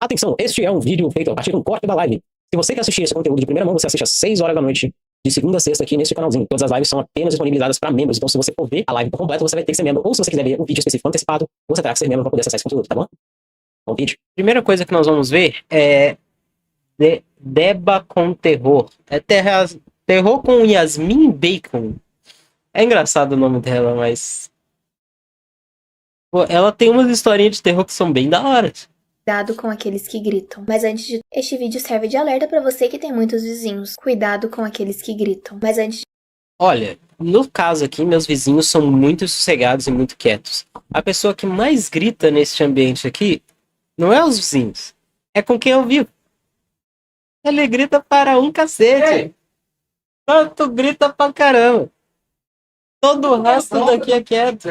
Atenção, este é um vídeo feito a partir de um corte da live. Se você quer assistir esse conteúdo de primeira mão, você assiste às 6 horas da noite, de segunda a sexta, aqui nesse canalzinho. Todas as lives são apenas disponibilizadas para membros, então se você for ver a live por completo, você vai ter que ser membro. Ou se você quiser ver um vídeo específico antecipado, você terá que ser membro para poder acessar esse conteúdo, tá bom? Bom vídeo. Primeira coisa que nós vamos ver é Deba com Terror. É terror com Yasmin Bacon. É engraçado o nome dela, mas... Pô, ela tem umas historinhas de terror que são bem da hora. Cuidado com aqueles que gritam. Mas antes de... Este vídeo serve de alerta pra você que tem muitos vizinhos. Cuidado com aqueles que gritam. Mas antes de... Olha, no caso aqui, meus vizinhos são muito sossegados e muito quietos. A pessoa que mais grita neste ambiente aqui não é os vizinhos, é com quem eu vivo. Ele grita para um cacete. Tanto grita pra caramba. Todo o resto daqui é quieto.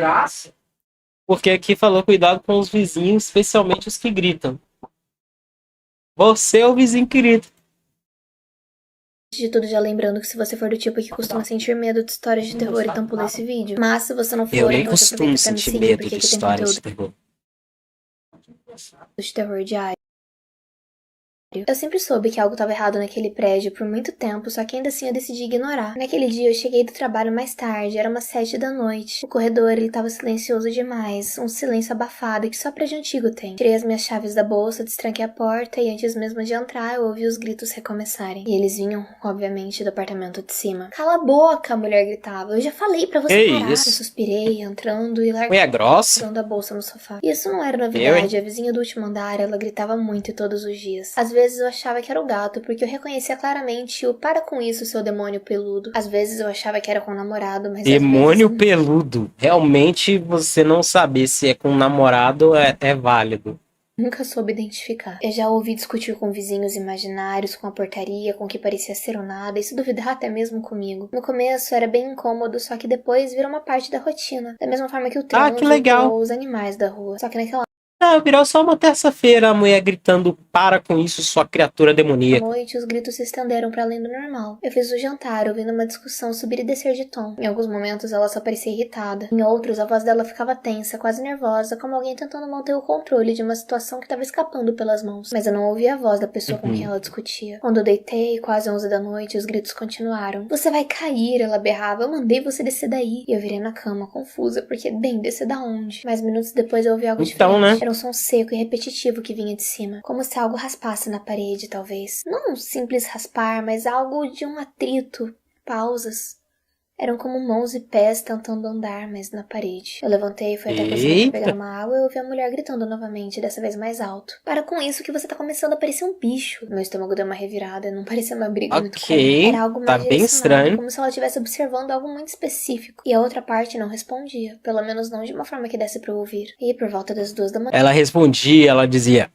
Porque aqui falou cuidado com os vizinhos, especialmente os que gritam. Você é o vizinho que grita. de tudo, já lembrando que se você for do tipo que costuma sentir medo de histórias de terror, então pula esse vídeo. Mas se você não for, Eu nem então você costumo aproveita pra me sentir seguir, medo porque de aqui tem histórias de conteúdo terror. de terror diário. Eu sempre soube que algo estava errado naquele prédio por muito tempo, só que ainda assim eu decidi ignorar. Naquele dia eu cheguei do trabalho mais tarde, era umas 7 da noite. O corredor, ele tava silencioso demais, um silêncio abafado que só prédio antigo tem. Tirei as minhas chaves da bolsa, destranquei a porta e antes mesmo de entrar eu ouvi os gritos recomeçarem. E eles vinham, obviamente, do apartamento de cima. Cala a boca, a mulher gritava. Eu já falei pra você parar. Isso? Eu suspirei, entrando e Mulher grossa? a bolsa no sofá. Isso não era novidade, a vizinha do último andar, ela gritava muito todos os dias. Às vezes eu achava que era o gato, porque eu reconhecia claramente o para com isso, seu demônio peludo. Às vezes eu achava que era com o namorado, mas Demônio às vezes... peludo. Realmente você não saber se é com namorado é válido. Nunca soube identificar. Eu já ouvi discutir com vizinhos imaginários, com a portaria, com o que parecia ser o nada, e se duvidar até mesmo comigo. No começo era bem incômodo, só que depois virou uma parte da rotina. Da mesma forma que o trânsito Que legal. ou os animais da rua. Só que naquela Virou só uma terça-feira a mulher gritando para com isso, sua criatura demoníaca. noite, os gritos se estenderam para além do normal. Eu fiz o jantar, ouvindo uma discussão subir e descer de tom. Em alguns momentos ela só parecia irritada. Em outros, a voz dela ficava tensa, quase nervosa, como alguém tentando manter o controle de uma situação que estava escapando pelas mãos. Mas eu não ouvia a voz da pessoa com quem ela discutia. Quando eu deitei, quase 11 da noite, os gritos continuaram. Você vai cair, ela berrava. Eu mandei você descer daí. E eu virei na cama, confusa, porque, bem, descer da onde? Mas minutos depois eu ouvi algo diferente. Né? Era um som seco e repetitivo que vinha de cima. Como se algo raspasse na parede, talvez. Não um simples raspar, mas algo de um atrito. Pausas. Eram como mãos e pés tentando andar, mas na parede. Eu levantei e fui até a cozinha pra pegar uma água e ouvi a mulher gritando novamente, dessa vez mais alto. Para com isso que você tá começando a parecer um bicho. Meu estômago deu uma revirada, não parecia uma briga muito comum. Era algo mais bem estranho. Como se ela estivesse observando algo muito específico. E a outra parte não respondia, pelo menos não de uma forma que desse pra eu ouvir. E por volta das 2 da manhã... Ela respondia, ela dizia...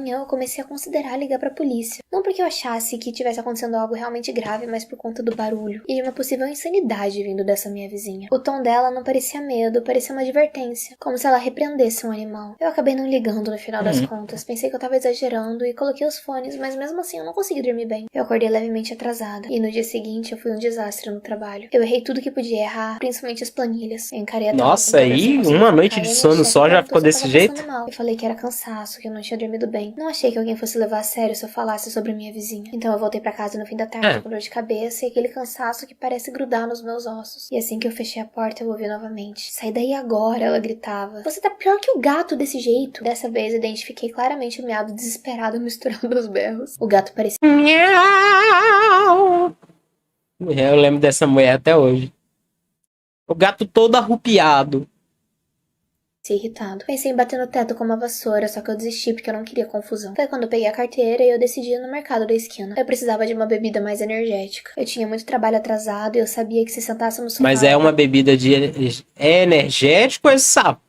Eu comecei a considerar ligar pra polícia. Não porque eu achasse que tivesse acontecendo algo realmente grave, mas por conta do barulho. E de uma possível insanidade vindo dessa minha vizinha. O tom dela não parecia medo, parecia uma advertência. Como se ela repreendesse um animal. Eu acabei não ligando no final das contas. Pensei que eu tava exagerando e coloquei os fones, mas mesmo assim eu não consegui dormir bem. Eu acordei levemente atrasada. E no dia seguinte eu fui um desastre no trabalho. Eu errei tudo que podia errar, principalmente as planilhas. Eu encarei a Nossa, aí uma noite de sono só já ficou desse jeito? Eu falei que era cansaço, que eu não tinha dormido bem. Não achei que alguém fosse levar a sério se eu falasse sobre minha vizinha. Então eu voltei pra casa no fim da tarde com dor de cabeça e aquele cansaço que parece grudar nos meus ossos. E assim que eu fechei a porta, eu ouvi novamente. Sai daí agora, ela gritava. Você tá pior que o gato desse jeito. Dessa vez, identifiquei claramente o miado desesperado misturando os berros. O gato parecia... Miau! Eu lembro dessa mulher até hoje. O gato todo arrupiado. irritado. Pensei em bater no teto com uma vassoura, só que eu desisti porque eu não queria confusão. Foi quando eu peguei a carteira e eu decidi ir no mercado da esquina. Eu precisava de uma bebida mais energética. Eu tinha muito trabalho atrasado e eu sabia que se sentasse no sofá... Mas é uma bebida de energético ou é sabor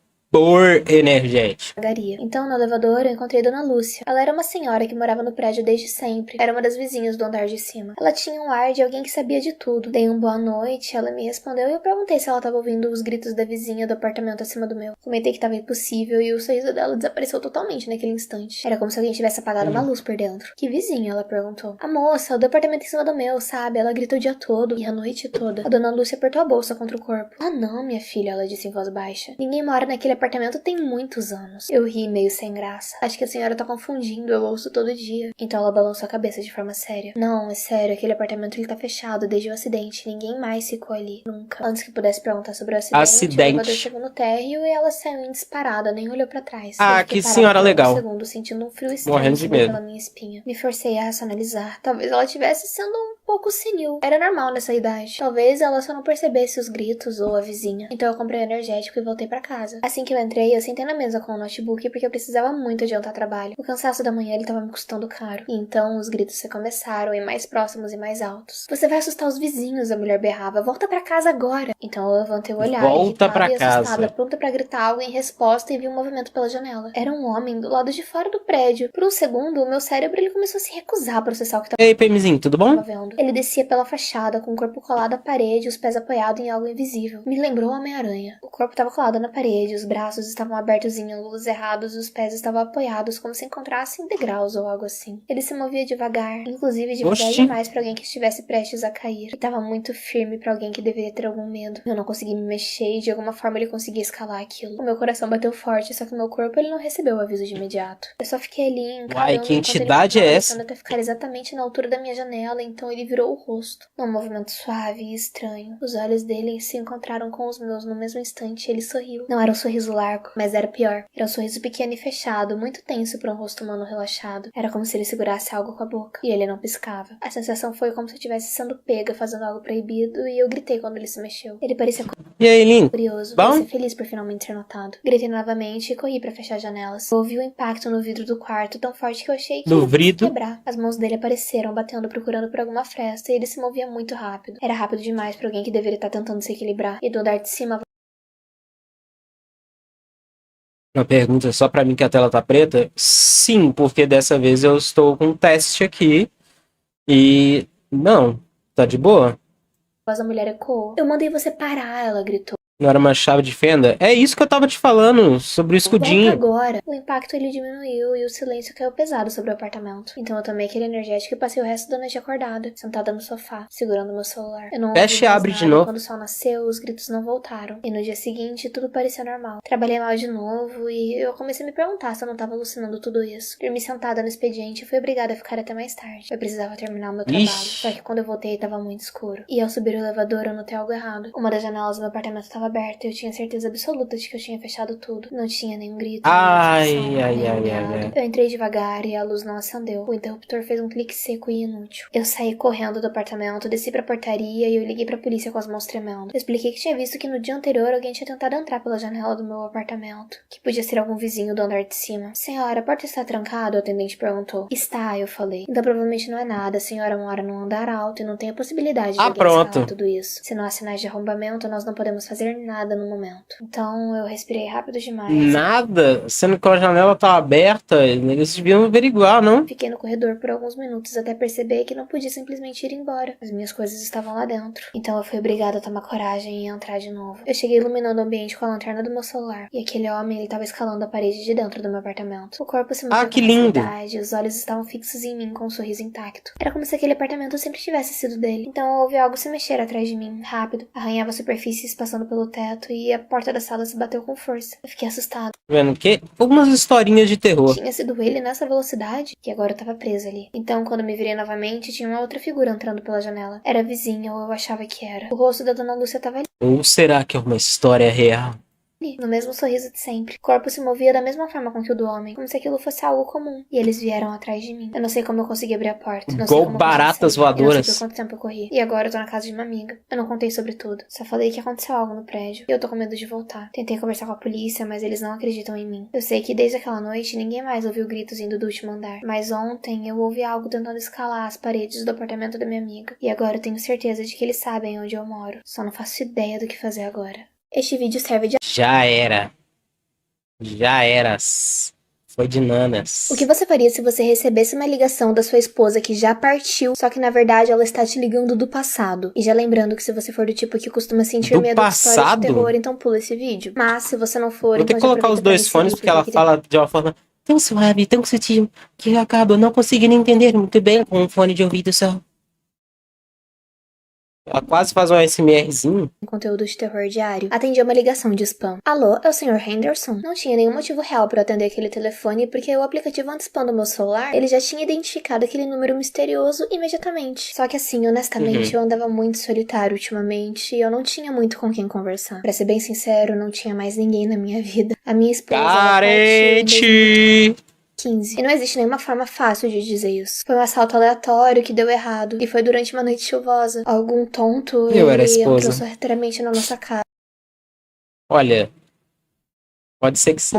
energético? Então, no elevador, eu encontrei Dona Lúcia. Ela era uma senhora que morava no prédio desde sempre. Era uma das vizinhas do andar de cima. Ela tinha um ar de alguém que sabia de tudo. Dei boa noite, ela me respondeu e eu perguntei se ela estava ouvindo os gritos da vizinha do apartamento acima do meu. Comentei que estava impossível e o sorriso dela desapareceu totalmente naquele instante. Era como se alguém tivesse apagado uma luz por dentro. Que vizinha? Ela perguntou. A moça, do apartamento em cima do meu, sabe? Ela gritou o dia todo e a noite toda. A Dona Lúcia apertou a bolsa contra o corpo. Ah não, minha filha, ela disse em voz baixa. Ninguém mora naquele apartamento tem muitos anos. Eu ri meio sem graça. Acho que a senhora tá confundindo, eu ouço todo dia. Então ela balançou a cabeça de forma séria. Não, é sério, aquele apartamento ele tá fechado desde o acidente. Ninguém mais ficou ali. Nunca. Antes que pudesse perguntar sobre o acidente, o elevador chegou no térreo e ela saiu em disparada, nem olhou pra trás. Ah, que senhora legal. Um segundo, sentindo um frio estranho subir pela minha espinha. Me forcei a racionalizar. Talvez ela estivesse sendo um pouco senil. Era normal nessa idade. Talvez ela só não percebesse os gritos ou a vizinha. Então eu comprei energético e voltei pra casa. Assim que eu entrei, eu sentei na mesa com o notebook porque eu precisava muito adiantar trabalho. O cansaço da manhã ele tava me custando caro. E então os gritos se começaram, e mais próximos e mais altos. Você vai assustar os vizinhos, a mulher berrava. Volta pra casa agora. Então eu levantei o olhar, volta pra e assustada, casa, pronta pra gritar algo em resposta, e vi um movimento pela janela. Era um homem do lado de fora do prédio. Por um segundo, o meu cérebro ele começou a se recusar a processar o que tava... Ei, PMzinho, tudo bom? Vendo. Ele descia pela fachada, com o corpo colado à parede e os pés apoiados em algo invisível. Me lembrou Homem-Aranha. O corpo estava colado na parede, os braços estavam abertos em ângulos errados e os pés estavam apoiados como se encontrassem degraus ou algo assim. Ele se movia devagar, inclusive devagar demais para alguém que estivesse prestes a cair. E estava muito firme para alguém que deveria ter algum medo. Eu não consegui me mexer e de alguma forma ele conseguia escalar aquilo. O meu coração bateu forte, só que o meu corpo ele não recebeu o aviso de imediato. Eu só fiquei ali encarando. Uai, que entidade é essa? Até ficar exatamente na altura da minha janela, então ele virou o rosto. Num movimento suave e estranho. Os olhos dele se encontraram com os meus no mesmo instante e ele sorriu. Não era um sorriso largo, mas era pior. Era um sorriso pequeno e fechado, muito tenso para um rosto humano relaxado. Era como se ele segurasse algo com a boca. E ele não piscava. A sensação foi como se eu estivesse sendo pega fazendo algo proibido e eu gritei quando ele se mexeu. Ele parecia e aí, Lin? Curioso. Bom? Parecia feliz por finalmente ser notado. Gritei novamente e corri para fechar as janelas. Eu ouvi o impacto no vidro do quarto tão forte que eu achei que ia quebrar. As mãos dele apareceram, batendo, procurando por alguma fresta, e ele se movia muito rápido. Era rápido demais para alguém que deveria estar tentando se equilibrar. E do andar de cima... Uma pergunta só pra mim que a tela tá preta? Sim, porque dessa vez eu estou com um teste aqui e... não, tá de boa? A voz da mulher ecoou. Eu mandei você parar, ela gritou. Não era uma chave de fenda? É isso que eu tava te falando, sobre o escudinho. Volta agora. O impacto ele diminuiu e o silêncio caiu pesado sobre o apartamento. Então eu tomei aquele energético e passei o resto da noite acordada, sentada no sofá, segurando meu celular. Eu não fecha e abre de novo. Quando o sol nasceu, os gritos não voltaram. E no dia seguinte, tudo parecia normal. Trabalhei mal de novo e eu comecei a me perguntar se eu não tava alucinando tudo isso. Dormi sentada no expediente e fui obrigada a ficar até mais tarde. Eu precisava terminar o meu trabalho. Só que quando eu voltei, tava muito escuro. E ao subir o elevador, eu notei algo errado. Uma das janelas do meu apartamento estava aberta e eu tinha certeza absoluta de que eu tinha fechado tudo. Não tinha nenhum grito, ai. Eu entrei devagar e a luz não acendeu. O interruptor fez um clique seco e inútil. Eu saí correndo do apartamento, desci pra portaria e eu liguei pra polícia com as mãos tremendo. Eu expliquei que tinha visto que no dia anterior alguém tinha tentado entrar pela janela do meu apartamento, que podia ser algum vizinho do andar de cima. Senhora, a porta está trancada? O atendente perguntou. Está, eu falei. Então provavelmente não é nada. A senhora mora num andar alto e não tem a possibilidade de alguém escalar tudo isso. Se não há sinais de arrombamento, nós não podemos fazer nada no momento. Então eu respirei rápido demais. Nada? Sendo que a janela tá aberta, eles deviam averiguar, não? Fiquei no corredor por alguns minutos até perceber que não podia simplesmente ir embora. As minhas coisas estavam lá dentro. Então eu fui obrigada a tomar coragem e entrar de novo. Eu cheguei iluminando o ambiente com a lanterna do meu celular. E aquele homem, ele tava escalando a parede de dentro do meu apartamento. O corpo se movia que lindo! Os olhos estavam fixos em mim com um sorriso intacto. Era como se aquele apartamento sempre tivesse sido dele. Então eu ouvi algo se mexer atrás de mim, rápido. Arranhava superfícies passando pelo teto e a porta da sala se bateu com força. Eu fiquei assustada. Vendo que? Algumas historinhas de terror. Tinha sido ele nessa velocidade que agora eu tava presa ali. Então, quando me virei novamente, tinha uma outra figura entrando pela janela. Era a vizinha, ou eu achava que era. O rosto da dona Lúcia tava ali. Ou será que é uma história real? No mesmo sorriso de sempre. O corpo se movia da mesma forma com que o do homem, como se aquilo fosse algo comum. E eles vieram atrás de mim. Eu não sei como eu consegui abrir a porta. Igual baratas voadoras. Eu não sei por quanto tempo eu corri. E agora eu tô na casa de uma amiga. Eu não contei sobre tudo. Só falei que aconteceu algo no prédio. E eu tô com medo de voltar. Tentei conversar com a polícia, mas eles não acreditam em mim. Eu sei que desde aquela noite ninguém mais ouviu gritos indo do último andar. Mas ontem eu ouvi algo tentando escalar as paredes do apartamento da minha amiga. E agora eu tenho certeza de que eles sabem onde eu moro. Só não faço ideia do que fazer agora. Este vídeo serve de... Já eras. Foi de nanas. O que você faria se você recebesse uma ligação da sua esposa que já partiu, só que na verdade ela está te ligando do passado? E já lembrando que se você for do tipo que costuma sentir medo de histórias de terror, então pula esse vídeo. Mas se você não for... Vou ter que colocar os dois fones porque ela fala de uma forma tão suave, tão sutil, que eu acabo não conseguindo entender muito bem com um fone de ouvido só. Ela quase faz um ASMRzinho. Conteúdo de terror diário, atendi a uma ligação de spam. Alô, é o Sr. Henderson? Não tinha nenhum motivo real para atender aquele telefone, porque o aplicativo anti-spam do meu celular, ele já tinha identificado aquele número misterioso imediatamente. Só que assim, honestamente, eu andava muito solitário ultimamente e eu não tinha muito com quem conversar. Pra ser bem sincero, não tinha mais ninguém na minha vida. A minha esposa... Carente! 15. E não existe nenhuma forma fácil de dizer isso. Foi um assalto aleatório que deu errado. E foi durante uma noite chuvosa. Algum tonto, Eu era a ele entrou esposa. sorrateiramente na nossa casa. Olha, pode ser que sim.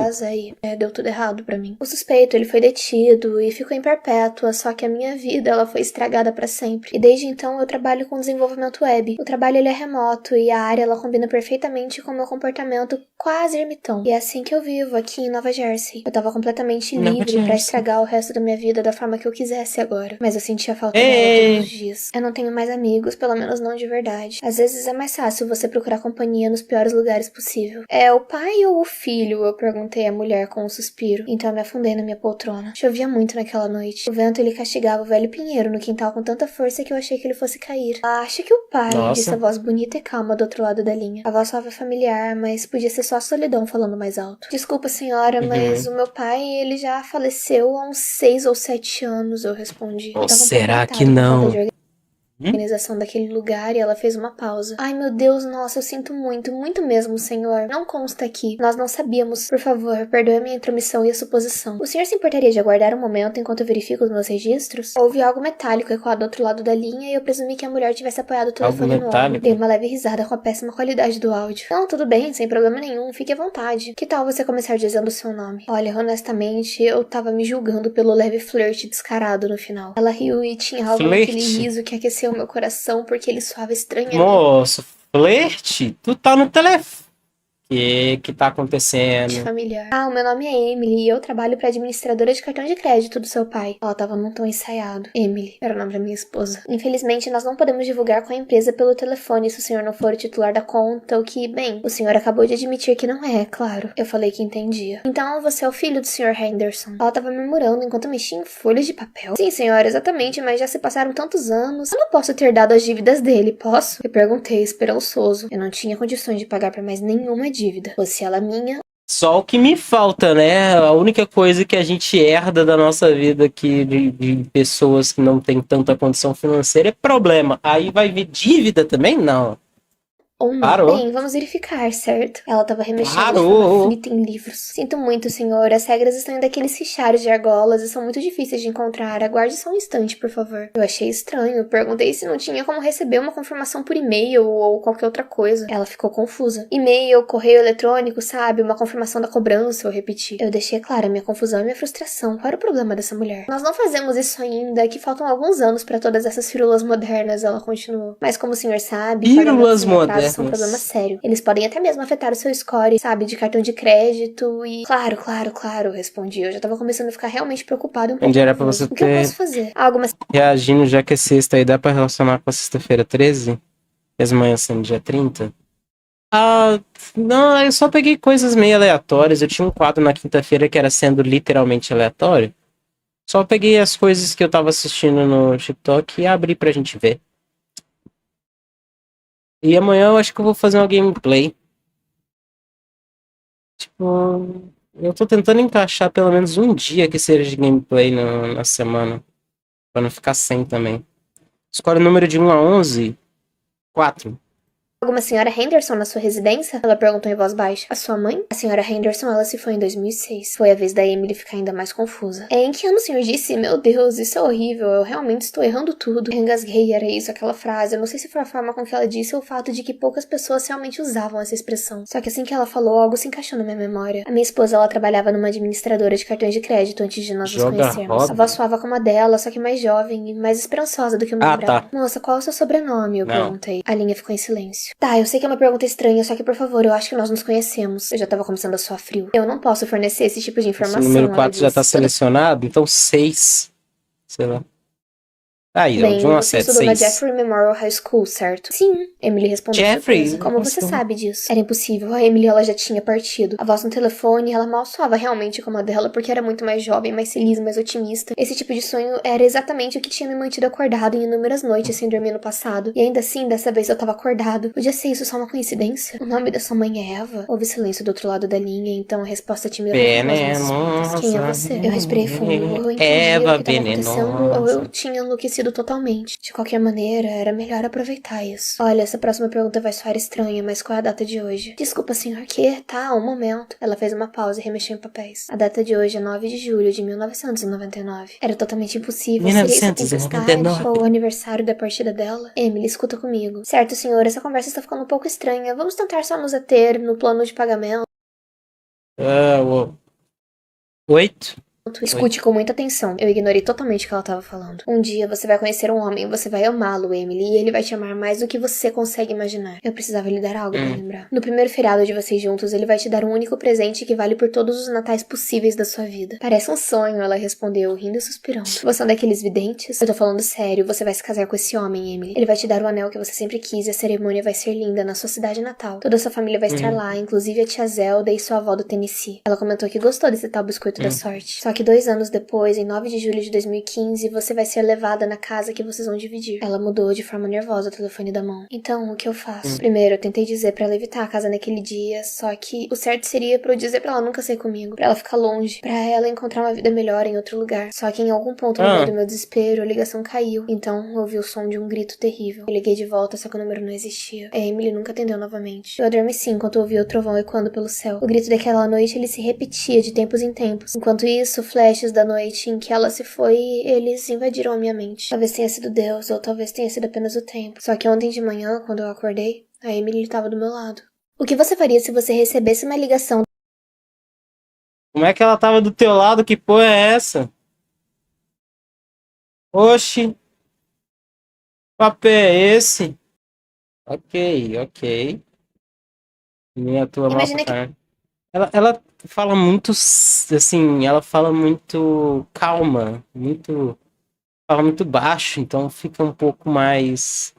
E deu tudo errado pra mim. O suspeito, ele foi detido e ficou em perpétua, só que a minha vida, ela foi estragada pra sempre. E desde então eu trabalho com desenvolvimento web. O trabalho, ele é remoto e a área, ela combina perfeitamente com o meu comportamento quase ermitão. E é assim que eu vivo aqui em Nova Jersey. Eu tava completamente livre pra estragar o resto da minha vida da forma que eu quisesse agora. Mas eu sentia falta dela todos os dias. Eu não tenho mais amigos, pelo menos não de verdade. Às vezes é mais fácil você procurar companhia nos piores lugares possível. É o pai ou o filho? Eu perguntei à mulher com um suspiro. Então eu me afundei na minha poltrona. Chovia muito naquela noite. O vento, ele castigava o velho pinheiro no quintal com tanta força que eu achei que ele fosse cair. Acho que o pai, disse a voz bonita e calma do outro lado da linha. A voz suave e familiar, mas podia ser só a solidão falando mais alto. Desculpa, senhora, mas o meu pai, ele já faleceu há uns 6 ou 7 anos, eu respondi. Ou será que não? Organização daquele lugar e ela fez uma pausa. Ai, meu Deus, nossa, eu sinto muito, muito mesmo, senhor. Não consta aqui. Nós não sabíamos. Por favor, perdoe a minha intromissão e a suposição. O senhor se importaria de aguardar um momento enquanto eu verifico os meus registros? Houve algo metálico ecoado do outro lado da linha e eu presumi que a mulher tivesse apoiado o telefone no ombro. Dei uma leve risada com a péssima qualidade do áudio. Não, tudo bem, sem problema nenhum. Fique à vontade. Que tal você começar dizendo o seu nome? Olha, honestamente, eu tava me julgando pelo leve flerte descarado no final. Ela riu e tinha algo naquele riso que aqueceu meu coração porque ele soava estranhamente. Moço, flerte? Tu tá no telefone. Que tá acontecendo? Familiar. O meu nome é Emily e eu trabalho pra administradora de cartão de crédito do seu pai. Ela tava num tom ensaiado. Emily era o nome da minha esposa. Infelizmente, nós não podemos divulgar com a empresa pelo telefone se o senhor não for o titular da conta, o que, bem, o senhor acabou de admitir que não é, claro. Eu falei que entendia. Então, você é o filho do senhor Henderson. Ela tava murmurando enquanto mexia em folhas de papel. Sim, senhora, exatamente, mas já se passaram tantos anos. Eu não posso ter dado as dívidas dele, posso? Eu perguntei, esperançoso. Eu não tinha condições de pagar por mais nenhuma dívida. Fosse ela minha. Só o que me falta, né? A única coisa que a gente herda da nossa vida aqui de pessoas que não têm tanta condição financeira é problema. Aí vai vir dívida também? Não. Ou não. Parou. Bem, vamos verificar, certo? Ela tava remexendo de forma aflita em livros. Sinto muito, senhor. As regras estão em daqueles fichários de argolas e são muito difíceis de encontrar. Aguarde só um instante, por favor. Eu achei estranho. Perguntei se não tinha como receber uma confirmação por e-mail ou qualquer outra coisa. Ela ficou confusa. E-mail, correio eletrônico, sabe? Uma confirmação da cobrança, eu repeti. Eu deixei clara a minha confusão e minha frustração. Qual era o problema dessa mulher? Nós não fazemos isso ainda, que faltam alguns anos pra todas essas firulas modernas, ela continuou. Mas como o senhor sabe, firulas modernas são um problema sério. Eles podem até mesmo afetar o seu score, sabe, de cartão de crédito e... Claro, respondi. Eu já tava começando a ficar realmente preocupado. Onde era pra você o que eu posso fazer? Algo mais... Reagindo, já que é sexta aí, dá pra relacionar com a sexta-feira 13? E as manhãs sendo dia 30? Não, eu só peguei coisas meio aleatórias. Eu tinha um quadro na quinta-feira que era sendo literalmente aleatório. Só peguei as coisas que eu tava assistindo no TikTok e abri pra gente ver. E amanhã eu acho que eu vou fazer uma gameplay. Tipo, eu tô tentando encaixar pelo menos um dia que seja de gameplay na semana. Pra não ficar sem também. Escolhe o número de 1 a 11. 4. Alguma senhora Henderson na sua residência? Ela perguntou em voz baixa. A sua mãe? A senhora Henderson, ela se foi em 2006. Foi a vez da Emily ficar ainda mais confusa. Em que ano o senhor disse? Meu Deus, isso é horrível. Eu realmente estou errando tudo. Eu engasguei, era isso, aquela frase. Eu não sei se foi a forma com que ela disse ou o fato de que poucas pessoas realmente usavam essa expressão. Só que assim que ela falou, algo se encaixou na minha memória. A minha esposa, ela trabalhava numa administradora de cartões de crédito antes de nós nos conhecermos. A voz suava como a dela, só que mais jovem e mais esperançosa do que eu me lembrava. Tá. Moça, qual é o seu sobrenome? Eu perguntei. A linha ficou em silêncio. Tá, eu sei que é uma pergunta estranha, só que por favor, eu acho que nós nos conhecemos. Eu já tava começando a suar frio. Eu não posso fornecer esse tipo de informação. Esse número 4 já tá selecionado, então 6. Sei lá. Aí, ó, Bem, de 1 a você 7, estudou na 6. Jeffrey Memorial High School, certo? Sim, Emily respondeu Jeffrey? surpresa. Como você Nossa. sabe disso? Era impossível, a Emily ela já tinha partido. A voz no telefone, ela mal soava realmente como a dela, porque era muito mais jovem, mais feliz, mais otimista. Esse tipo de sonho era exatamente o que tinha me mantido acordado em inúmeras noites sem dormir no passado. E ainda assim, dessa vez eu tava acordado. Podia ser isso só uma coincidência? O nome da sua mãe é Eva? Houve silêncio do outro lado da linha, então a resposta tímida confirmou as minhas suspeitas. Quem é você? Eu respirei fundo, ou eu entendia Eva o que estava acontecendo, ou eu venenosa. tinha enlouquecido totalmente. De qualquer maneira, era melhor aproveitar isso. Olha, essa próxima pergunta vai soar estranha, mas qual é a data de hoje? Desculpa, senhor, que? Tá, um momento. Ela fez uma pausa e remexeu em papéis. A data de hoje é 9 de julho de 1999. Era totalmente impossível. Seria isso a tempestade 1999. ou o aniversário da partida dela? Emily, escuta comigo. Certo, senhor, essa conversa está ficando um pouco estranha. Vamos tentar só nos ater no plano de pagamento. Ah, 8? Escute com muita atenção. Eu ignorei totalmente o que ela estava falando. Um dia você vai conhecer um homem, você vai amá-lo, Emily, e ele vai te amar mais do que você consegue imaginar. Eu precisava lhe dar algo pra lembrar. No primeiro feriado de vocês juntos, ele vai te dar um único presente que vale por todos os natais possíveis da sua vida. Parece um sonho, ela respondeu, rindo e suspirando. Você é um daqueles videntes? Eu tô falando sério, você vai se casar com esse homem, Emily. Ele vai te dar o anel que você sempre quis e a cerimônia vai ser linda na sua cidade natal. Toda a sua família vai estar lá, inclusive a tia Zelda e sua avó do Tennessee. Ela comentou que gostou desse tal biscoito da sorte. Só que 2 anos depois, em 9 de julho de 2015, você vai ser levada na casa que vocês vão dividir. Ela mudou de forma nervosa o telefone da mão. Então, o que eu faço? Primeiro, eu tentei dizer pra ela evitar a casa naquele dia, só que o certo seria pra eu dizer pra ela nunca sair comigo, pra ela ficar longe, pra ela encontrar uma vida melhor em outro lugar. Só que em algum ponto no meio do meu desespero, a ligação caiu. Então, eu ouvi o som de um grito terrível. Eu liguei de volta, só que o número não existia. A Emily nunca atendeu novamente. Eu adormeci enquanto ouvi o trovão ecoando pelo céu. O grito daquela noite, ele se repetia de tempos em tempos. Enquanto isso, flashes da noite em que ela se foi, eles invadiram a minha mente. Talvez tenha sido Deus, ou talvez tenha sido apenas o tempo. Só que ontem de manhã, quando eu acordei, a Emily estava do meu lado. O que você faria se você recebesse uma ligação? Como é que ela tava do teu lado? Que porra é essa? Oxi, papel é esse? Ok. Minha tua mal pra Imagina que caralho. Ela fala muito, assim, ela fala muito calma, fala muito baixo, então fica um pouco mais,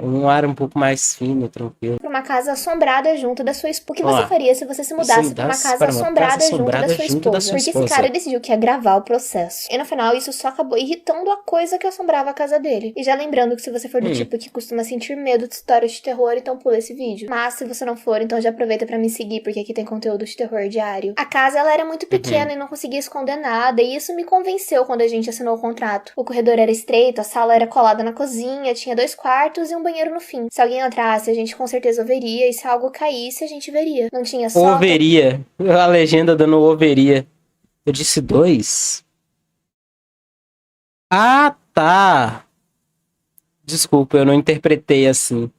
um ar um pouco mais fino, tranquilo. pra uma casa assombrada junto da sua esposa. O que Vamos você lá. faria se você se Se mudasse pra uma mudasse casa para uma casa assombrada junto da assombrada sua junto da esposa? sua Porque esse esposa. cara decidiu que ia gravar o processo. E no final, isso só acabou irritando a coisa que assombrava a casa dele. E já lembrando que se você for do tipo que costuma sentir medo de histórias de terror, então pula esse vídeo. Mas se você não for, então já aproveita pra me seguir, porque aqui tem conteúdo de terror diário. A casa, ela era muito pequena e não conseguia esconder nada, e isso me convenceu quando a gente assinou o contrato. O corredor era estreito, a sala era colada na cozinha, tinha 2 quartos e um banheiro no fim. Se alguém entrasse, a gente com certeza ouviria, e se algo caísse, a gente veria. Não tinha só... Overia. A legenda dando overia. Eu disse 2? Ah, tá. Desculpa, eu não interpretei assim.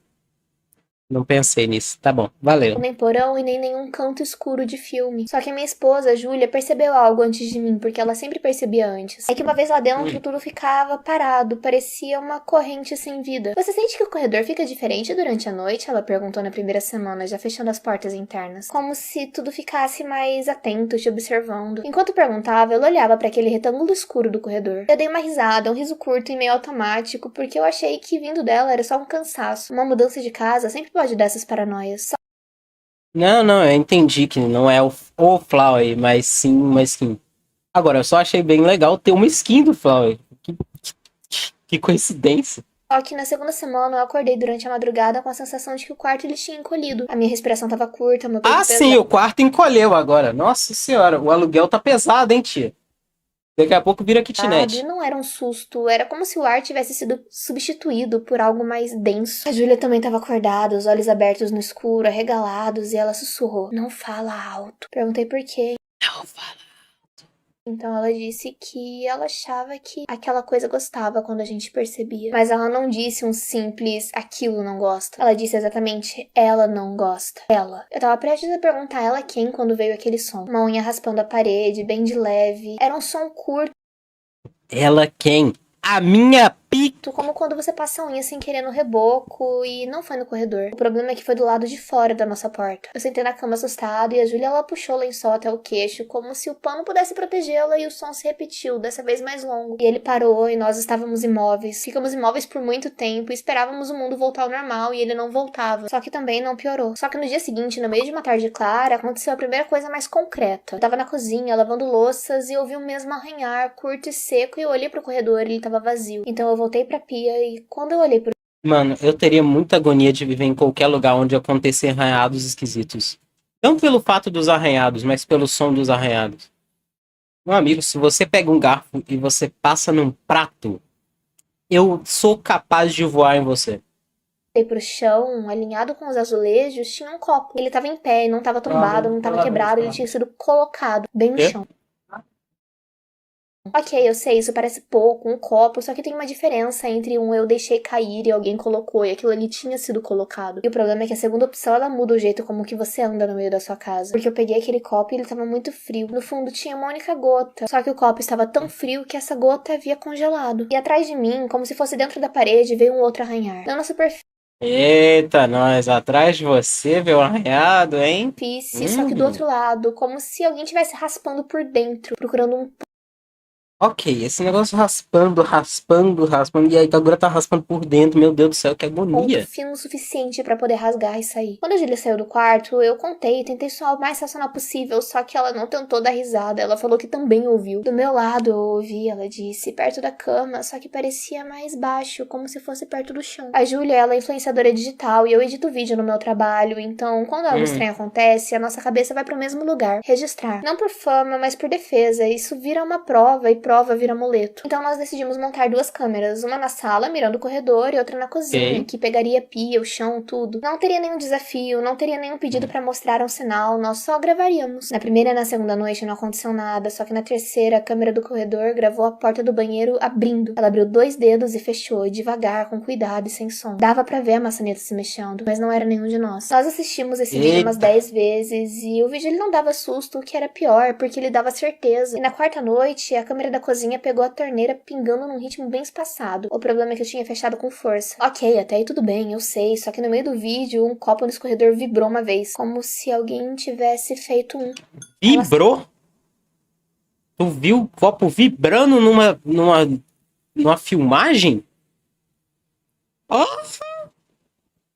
Não pensei nisso. Tá bom, valeu. nem porão e nem nenhum canto escuro de filme. Só que a minha esposa, Júlia, percebeu algo antes de mim, porque ela sempre percebia antes. É que uma vez lá dentro, tudo ficava parado, parecia uma corrente sem vida. Você sente que o corredor fica diferente durante a noite? Ela perguntou na primeira semana, já fechando as portas internas. Como se tudo ficasse mais atento, te observando. Enquanto perguntava, eu olhava para aquele retângulo escuro do corredor. Eu dei uma risada, um riso curto e meio automático, porque eu achei que vindo dela era só um cansaço. Uma mudança de casa sempre pode dar essas paranoias. Não, eu entendi que não é o Flower, mas sim uma skin. Agora, eu só achei bem legal ter uma skin do Flower. Que coincidência. Só que na segunda semana eu acordei durante a madrugada com a sensação de que o quarto ele tinha encolhido. A minha respiração tava curta, meu peito pesado. Sim, o quarto encolheu agora. Nossa senhora, o aluguel tá pesado, hein, tia? Daqui a pouco vira kitnet. Não era um susto, era como se o ar tivesse sido substituído por algo mais denso. A Júlia também estava acordada, os olhos abertos no escuro, arregalados, e ela sussurrou: "Não fala alto." Perguntei por quê. Não fala. Então ela disse que ela achava que aquela coisa gostava quando a gente percebia. Mas ela não disse um simples aquilo não gosta. Ela disse exatamente ela não gosta. Ela. Eu tava prestes a perguntar a ela quem quando veio aquele som. Uma unha raspando a parede, bem de leve. Era um som curto. Ela quem? A minha pico. Como quando você passa a unha sem querer no reboco e não foi no corredor. O problema é que foi do lado de fora da nossa porta. Eu sentei na cama assustada e a Júlia ela puxou o lençol até o queixo, como se o pano pudesse protegê-la, e o som se repetiu, dessa vez mais longo. E ele parou e nós estávamos imóveis. Ficamos imóveis por muito tempo e esperávamos o mundo voltar ao normal e ele não voltava. Só que também não piorou. Só que no dia seguinte, no meio de uma tarde clara, aconteceu a primeira coisa mais concreta. Eu tava na cozinha lavando louças e ouvi o mesmo arranhar, curto e seco, e eu olhei pro corredor e ele tava vazio. Então eu voltei pra pia e quando eu olhei pro... Mano, eu teria muita agonia de viver em qualquer lugar onde acontecem arranhados esquisitos. Não pelo fato dos arranhados, mas pelo som dos arranhados. Meu amigo, se você pega um garfo e você passa num prato, eu sou capaz de voar em você. Olhei pro chão, alinhado com os azulejos, tinha um copo. Ele tava em pé, não tava tombado, não tava quebrado, ele tinha sido colocado bem no chão. Ok, eu sei, isso parece pouco, um copo, só que tem uma diferença entre um eu deixei cair e alguém colocou, e aquilo ali tinha sido colocado. E o problema é que a segunda opção, ela muda o jeito como que você anda no meio da sua casa. Porque eu peguei aquele copo e ele tava muito frio. No fundo tinha uma única gota, só que o copo estava tão frio que essa gota havia congelado. E atrás de mim, como se fosse dentro da parede, veio um outro arranhar. Não na superfície, Eita, nós, atrás de você, veio arranhado, hein? só que do outro lado, como se alguém estivesse raspando por dentro, procurando um Ok, esse negócio raspando, e aí agora tá raspando por dentro, meu Deus do céu, que ponto agonia. fino o suficiente pra poder rasgar e sair. Quando a Julia saiu do quarto, eu contei e tentei soar o mais racional possível, só que ela não tentou dar risada, ela falou que também ouviu. Do meu lado eu ouvi, ela disse, perto da cama, só que parecia mais baixo, como se fosse perto do chão. A Julia, ela é influenciadora digital e eu edito vídeo no meu trabalho, então quando algo estranho acontece, a nossa cabeça vai pro mesmo lugar, registrar. Não por fama, mas por defesa, isso vira uma prova e prova vira amuleto. Então nós decidimos montar duas câmeras, uma na sala, mirando o corredor, e outra na cozinha, que pegaria a pia, o chão, tudo. Não teria nenhum desafio, não teria nenhum pedido pra mostrar um sinal, nós só gravaríamos. Na primeira e na segunda noite não aconteceu nada, só que na terceira a câmera do corredor gravou a porta do banheiro abrindo. Ela abriu 2 dedos e fechou, devagar, com cuidado e sem som. Dava pra ver a maçaneta se mexendo, mas não era nenhum de nós. Nós assistimos esse vídeo umas 10 vezes, e o vídeo ele não dava susto, o que era pior, porque ele dava certeza. E na quarta noite, a câmera da cozinha pegou a torneira pingando num ritmo bem espaçado. O problema é que eu tinha fechado com força. Ok, até aí tudo bem, eu sei, só que no meio do vídeo, um copo no escorredor vibrou uma vez, como se alguém tivesse feito um... Vibrou? Tu viu o copo vibrando numa filmagem?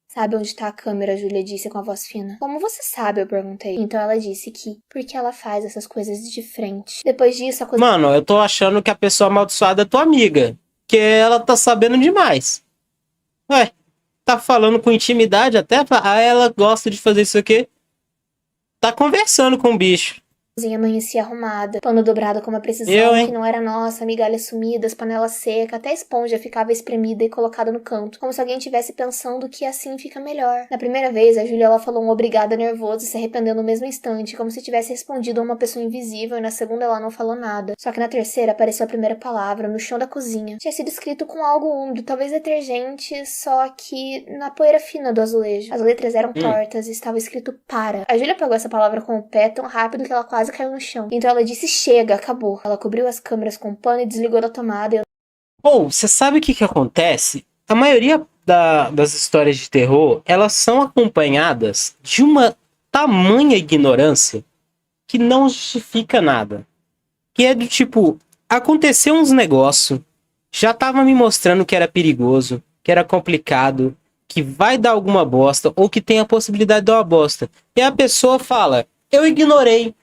Sabe onde tá a câmera, Julia disse com a voz fina. Como você sabe, eu perguntei. Então ela disse que, porque ela faz essas coisas de frente. Depois disso, a coisa... Mano, eu tô achando que a pessoa amaldiçoada é tua amiga. Que ela tá sabendo demais. Ué, tá falando com intimidade até? Ela gosta de fazer isso aqui. Tá conversando com o bicho. cozinha amanhecia arrumada, pano dobrado com uma precisão que não era nossa, migalhas sumidas, panela seca, até a esponja ficava espremida e colocada no canto, como se alguém estivesse pensando que assim fica melhor. Na primeira vez, a Julia falou um obrigada nervoso e se arrependeu no mesmo instante, como se tivesse respondido a uma pessoa invisível, e na segunda ela não falou nada. Só que na terceira apareceu a primeira palavra, no chão da cozinha. Tinha sido escrito com algo úmido, talvez detergente, só que na poeira fina do azulejo. As letras eram tortas e estava escrito para. A Julia pegou essa palavra com o pé tão rápido que ela quase caiu no chão. Então ela disse chega, acabou. Ela cobriu as câmeras com pano e desligou da tomada. Você sabe o que acontece? A maioria das histórias de terror, elas são acompanhadas de uma tamanha ignorância que não justifica nada. Que é do tipo, aconteceu uns negócios, já tava me mostrando que era perigoso, que era complicado, que vai dar alguma bosta, ou que tem a possibilidade de dar uma bosta. E a pessoa fala, eu ignorei,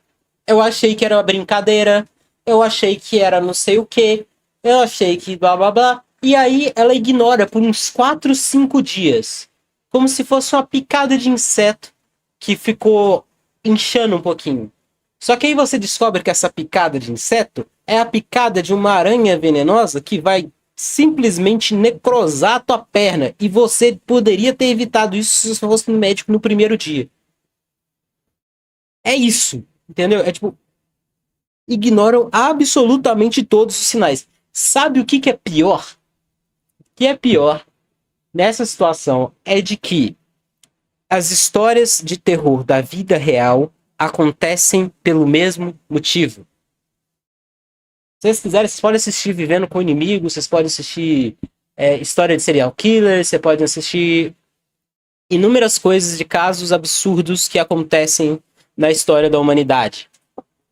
eu achei que era uma brincadeira, eu achei que era não sei o que, eu achei que blá blá blá. E aí ela ignora por uns 4, 5 dias. Como se fosse uma picada de inseto que ficou inchando um pouquinho. Só que aí você descobre que essa picada de inseto é a picada de uma aranha venenosa que vai simplesmente necrosar a tua perna. E você poderia ter evitado isso se você fosse no médico no primeiro dia. É isso, entendeu? É tipo, ignoram absolutamente todos os sinais. Sabe o que é pior? O que é pior nessa situação é de que as histórias de terror da vida real acontecem pelo mesmo motivo. Se vocês quiserem, vocês podem assistir Vivendo com o Inimigo, vocês podem assistir história de serial killer, você pode assistir inúmeras coisas de casos absurdos que acontecem na história da humanidade.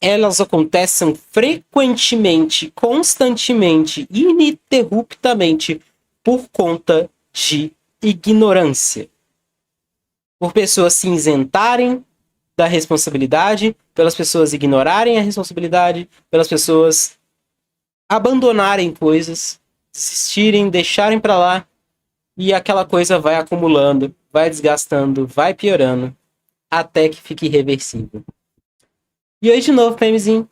Elas acontecem frequentemente, constantemente, ininterruptamente por conta de ignorância. Por pessoas se isentarem da responsabilidade, pelas pessoas ignorarem a responsabilidade, pelas pessoas abandonarem coisas, desistirem, deixarem pra lá, e aquela coisa vai acumulando, vai desgastando, vai piorando, até que fique irreversível. E hoje de novo, PMzinho.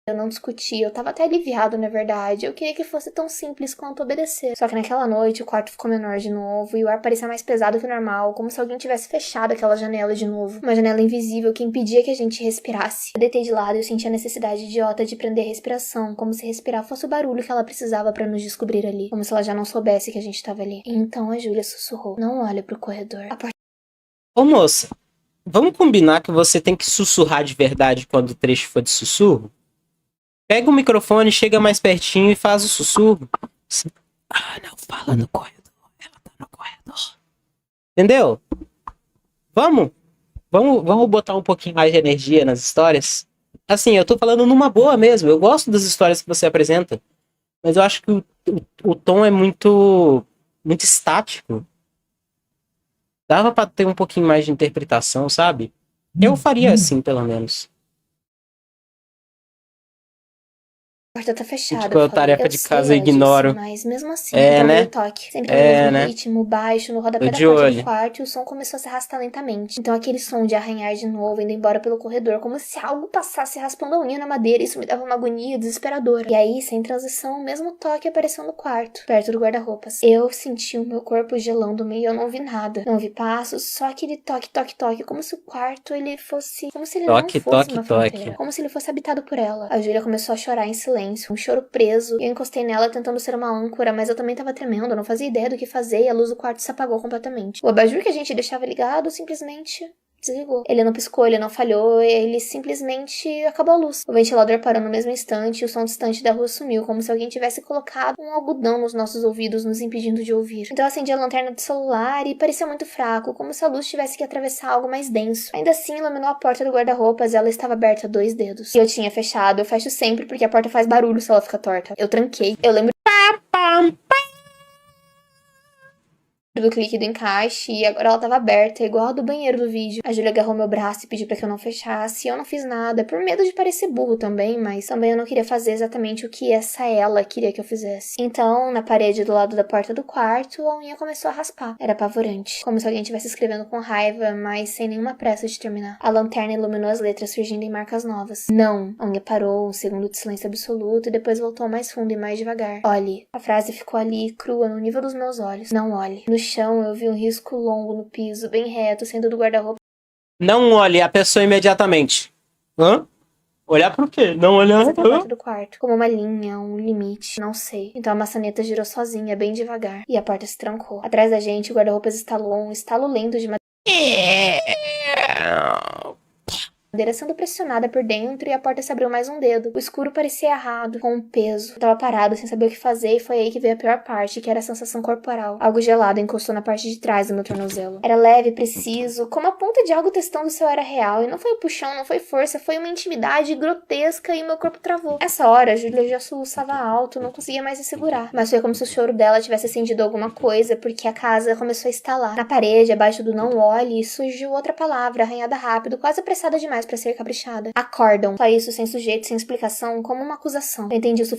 Eu não discuti, eu tava até aliviado, na verdade. Eu queria que fosse tão simples quanto obedecer. Só que naquela noite o quarto ficou menor de novo e o ar parecia mais pesado que o normal, como se alguém tivesse fechado aquela janela de novo. Uma janela invisível que impedia que a gente respirasse. Eu deitei de lado e eu senti a necessidade idiota de prender a respiração, como se respirar fosse o barulho que ela precisava pra nos descobrir ali. Como se ela já não soubesse que a gente tava ali. Então a Júlia sussurrou: "Não olhe pro corredor." A porta... Ô moça, vamos combinar que você tem que sussurrar de verdade quando o trecho for de sussurro? Pega o microfone, chega mais pertinho e faz o sussurro. Não fala no corredor. Ela tá no corredor. Entendeu? Vamos botar um pouquinho mais de energia nas histórias. Assim, eu tô falando numa boa mesmo. Eu gosto das histórias que você apresenta. Mas eu acho que o tom é muito estático. Dava pra ter um pouquinho mais de interpretação, sabe? Eu faria assim, pelo menos. A porta tá fechada, Tipo, a tarefa de casa eu ignoro. Mas mesmo assim, então né? veio o toque. Sempre no mesmo ritmo, baixo, no rodapé Tô da de porta do olho. quarto, e o som começou a se arrastar lentamente. Então aquele som de arranhar de novo, indo embora pelo corredor, como se algo passasse raspando a unha na madeira. Isso me dava uma agonia desesperadora. E aí, sem transição, o mesmo toque apareceu no quarto, perto do guarda-roupas. Eu senti o meu corpo gelando-me e eu não vi nada. Não vi passos, só aquele toque, toque, toque, como se o quarto ele fosse... Como se ele não fosse uma fronteira. Como se ele fosse habitado por ela. A Júlia começou a chorar em silêncio, um choro preso. Eu encostei nela tentando ser uma âncora, mas eu também tava tremendo, não fazia ideia do que fazer e a luz do quarto se apagou completamente. O abajur que a gente deixava ligado simplesmente desligou. Ele não piscou, ele não falhou, ele simplesmente acabou a luz. O ventilador parou no mesmo instante e o som distante da rua sumiu, como se alguém tivesse colocado um algodão nos nossos ouvidos, nos impedindo de ouvir. Então eu acendi a lanterna do celular e parecia muito fraco, como se a luz tivesse que atravessar algo mais denso. Ainda assim, iluminou a porta do guarda-roupas e ela estava aberta a 2 dedos. E eu tinha fechado, eu fecho sempre porque a porta faz barulho se ela fica torta. Eu tranquei. Eu lembro do clique do encaixe e agora ela tava aberta, igual a do banheiro do vídeo. A Júlia agarrou meu braço e pediu pra que eu não fechasse, e eu não fiz nada, por medo de parecer burro também, mas também eu não queria fazer exatamente o que ela queria que eu fizesse. Então, na parede do lado da porta do quarto, a unha começou a raspar. Era apavorante, como se alguém estivesse escrevendo com raiva, mas sem nenhuma pressa de terminar. A lanterna iluminou as letras surgindo em marcas novas. Não! A unha parou, um segundo de silêncio absoluto, e depois voltou mais fundo e mais devagar. Olhe. A frase ficou ali, crua, no nível dos meus olhos. Não olhe. No chão, eu vi um risco longo no piso, bem reto, saindo do guarda-roupa. Não olhe a pessoa imediatamente. Hã? Olhar pro quê? Não olhar. Até a porta do quarto. Como uma linha, um limite, não sei. Então a maçaneta girou sozinha, bem devagar. E a porta se trancou. Atrás da gente, o guarda-roupas estalou um estalo lento de madeira sendo pressionada por dentro e a porta se abriu mais um dedo. O escuro parecia errado, com um peso. Eu tava parado, sem saber o que fazer, e foi aí que veio a pior parte, que era a sensação corporal. Algo gelado encostou na parte de trás do meu tornozelo. Era leve, preciso, como a ponta de algo testando se eu era real. E não foi um puxão, não foi força, foi uma intimidade grotesca e meu corpo travou. Nessa hora, a Júlia já soluçava alto, não conseguia mais se segurar. Mas foi como se o choro dela tivesse acendido alguma coisa, porque a casa começou a estalar. Na parede, abaixo do não olhe, surgiu outra palavra, arranhada rápido, quase apressada demais pra ser caprichada. Acordam. Só isso, sem sujeito, sem explicação, como uma acusação. Eu entendi o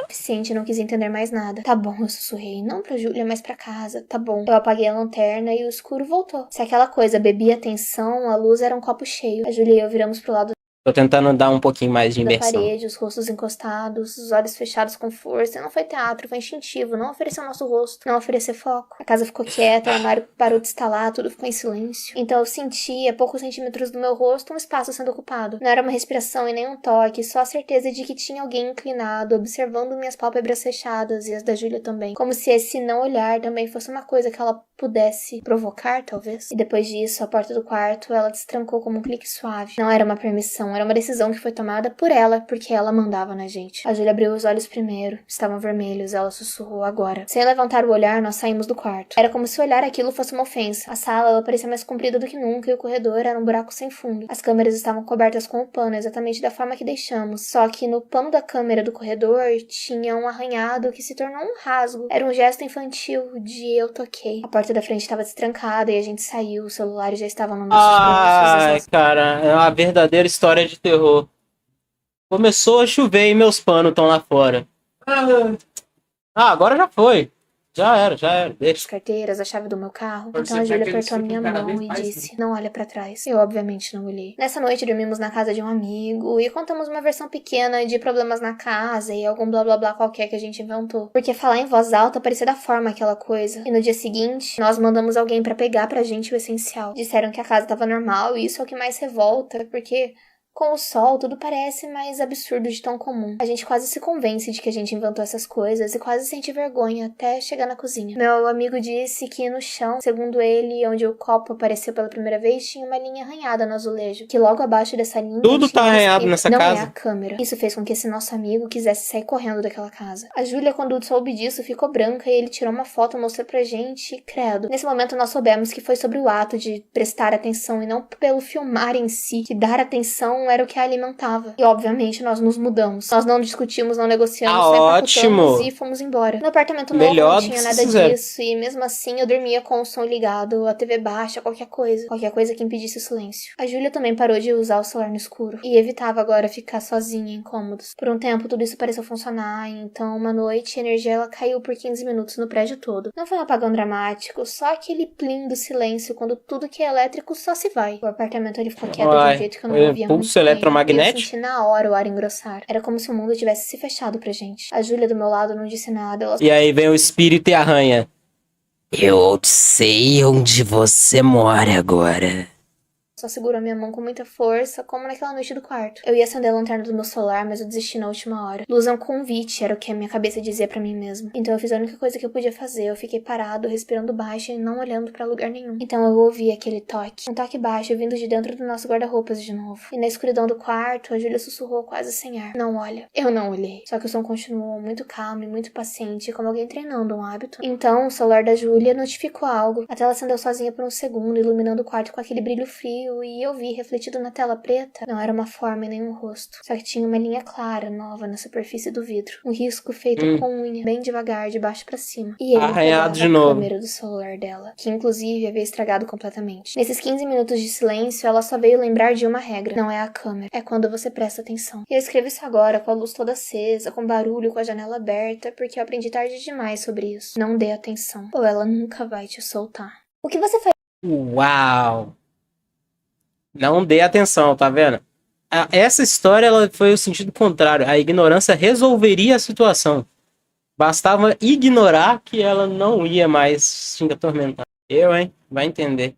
suficiente, não quis entender mais nada. Tá bom, eu sussurrei. Não pra Júlia, mas pra casa. Tá bom. Eu apaguei a lanterna e o escuro voltou. Se aquela coisa bebia atenção, a luz era um copo cheio. A Júlia e eu viramos pro lado Tô tentando dar um pouquinho mais de da imersão. parede, os rostos encostados, os olhos fechados com força. Não foi teatro, foi instintivo. Não ofereceu nosso rosto, não oferecer foco. A casa ficou quieta, o armário parou de estalar, tudo ficou em silêncio. Então eu senti, a poucos centímetros do meu rosto, um espaço sendo ocupado. Não era uma respiração e nem um toque, só a certeza de que tinha alguém inclinado, observando minhas pálpebras fechadas e as da Júlia também. Como se esse não olhar também fosse uma coisa que ela pudesse provocar, talvez. E depois disso, a porta do quarto, ela destrancou como um clique suave. Não era uma permissão, era uma decisão que foi tomada por ela, porque ela mandava na gente. A Júlia abriu os olhos primeiro. Estavam vermelhos, ela sussurrou agora. Sem levantar o olhar, nós saímos do quarto. Era como se olhar aquilo fosse uma ofensa. A sala, ela parecia mais comprida do que nunca e o corredor era um buraco sem fundo. As câmeras estavam cobertas com o pano, exatamente da forma que deixamos. Só que no pano da câmera do corredor tinha um arranhado que se tornou um rasgo. Era um gesto infantil de eu toquei. A porta da frente estava destrancada e a gente saiu. Os celulares já estavam nos nossos bolsos. Ai, cara, é uma verdadeira história de terror. Começou a chover e meus panos estão lá fora. Agora já foi. Já era, deixa. As carteiras, a chave do meu carro. Então a Júlia apertou a minha mão e disse, não olha pra trás. Eu obviamente não olhei. Nessa noite dormimos na casa de um amigo e contamos uma versão pequena de problemas na casa e algum blá blá blá qualquer que a gente inventou. Porque falar em voz alta parecia da forma aquela coisa. E no dia seguinte, nós mandamos alguém pra pegar pra gente o essencial. Disseram que a casa tava normal e isso é o que mais revolta, porque... com o sol, tudo parece mais absurdo de tão comum. A gente quase se convence de que a gente inventou essas coisas e quase sente vergonha até chegar na cozinha. Meu amigo disse que no chão, segundo ele, onde o copo apareceu pela primeira vez, tinha uma linha arranhada no azulejo, que logo abaixo dessa linha tudo tá arranhado escrito, nessa não casa. É a câmera. Isso fez com que esse nosso amigo quisesse sair correndo daquela casa. A Júlia, quando soube disso, ficou branca e ele tirou uma foto e mostrou pra gente, credo. Nesse momento nós soubemos que foi sobre o ato de prestar atenção e não pelo filmar em si, que dar atenção era o que a alimentava. E obviamente nós nos mudamos. Nós não discutimos, não negociamos, só empacotamos e fomos embora. No apartamento novo não tinha nada disso e mesmo assim eu dormia com o som ligado, a TV baixa, qualquer coisa que impedisse o silêncio. A Júlia também parou de usar o celular no escuro e evitava agora ficar sozinha em cômodos. Por um tempo tudo isso pareceu funcionar, então uma noite a energia ela caiu por 15 minutos no prédio todo. Não foi um apagão dramático, só aquele plim do silêncio quando tudo que é elétrico só se vai. O apartamento ele ficou quieto de um jeito que eu não ouvia muito bem. Eu senti na hora o ar engrossar. Era como se o mundo tivesse se fechado pra gente. A Júlia do meu lado não disse nada. E aí vem o espírito e arranha. Eu sei onde você mora agora. Só segurou minha mão com muita força, como naquela noite do quarto. Eu ia acender a lanterna do meu celular, mas eu desisti na última hora. Luz é um convite, era o que a minha cabeça dizia pra mim mesma. Então eu fiz a única coisa que eu podia fazer. Eu fiquei parado, respirando baixo e não olhando pra lugar nenhum. Então eu ouvi aquele toque. Um toque baixo, vindo de dentro do nosso guarda-roupas de novo. E na escuridão do quarto, a Júlia sussurrou quase sem ar. Não olha. Eu não olhei. Só que o som continuou muito calmo e muito paciente, como alguém treinando um hábito. Então o celular da Júlia notificou algo. A tela acendeu sozinha por um segundo, iluminando o quarto com aquele brilho frio. E eu vi, refletido na tela preta, não era uma forma e nem um rosto. Só que tinha uma linha clara, nova, na superfície do vidro. Um risco feito com unha, bem devagar, de baixo pra cima. E ele arranhado de a novo. câmera do celular dela, que inclusive havia estragado completamente. Nesses 15 minutos de silêncio, ela só veio lembrar de uma regra. Não é a câmera, é quando você presta atenção. E eu escrevo isso agora, com a luz toda acesa, com barulho, com a janela aberta, porque eu aprendi tarde demais sobre isso. Não dê atenção, ou ela nunca vai te soltar. O que você faz? Uau! Não dê atenção, tá vendo? Essa história ela foi o sentido contrário. A ignorância resolveria a situação. Bastava ignorar que ela não ia mais te atormentar. Hein? Vai entender.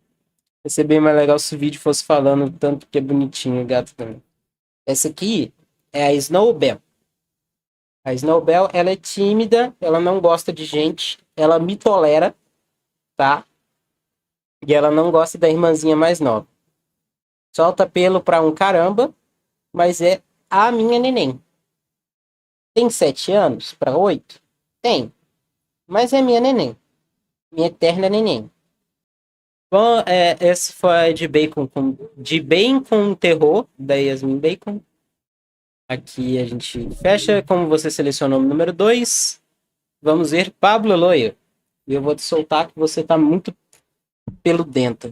Ia ser bem mais legal se o vídeo fosse falando tanto que é bonitinho o gato também. Essa aqui é a Snowbell. A Snowbell, ela é tímida, ela não gosta de gente, ela me tolera, tá? E ela não gosta da irmãzinha mais nova. Solta pelo pra um caramba, mas é a minha neném. Tem 7 anos pra 8? Tem. Mas é minha neném. Minha eterna neném. Bom, esse foi de bem com terror, da Yasmin Bacon. Aqui a gente fecha. Como você selecionou o número 2, vamos ver Pablo Loyer. E eu vou te soltar que você tá muito peludenta.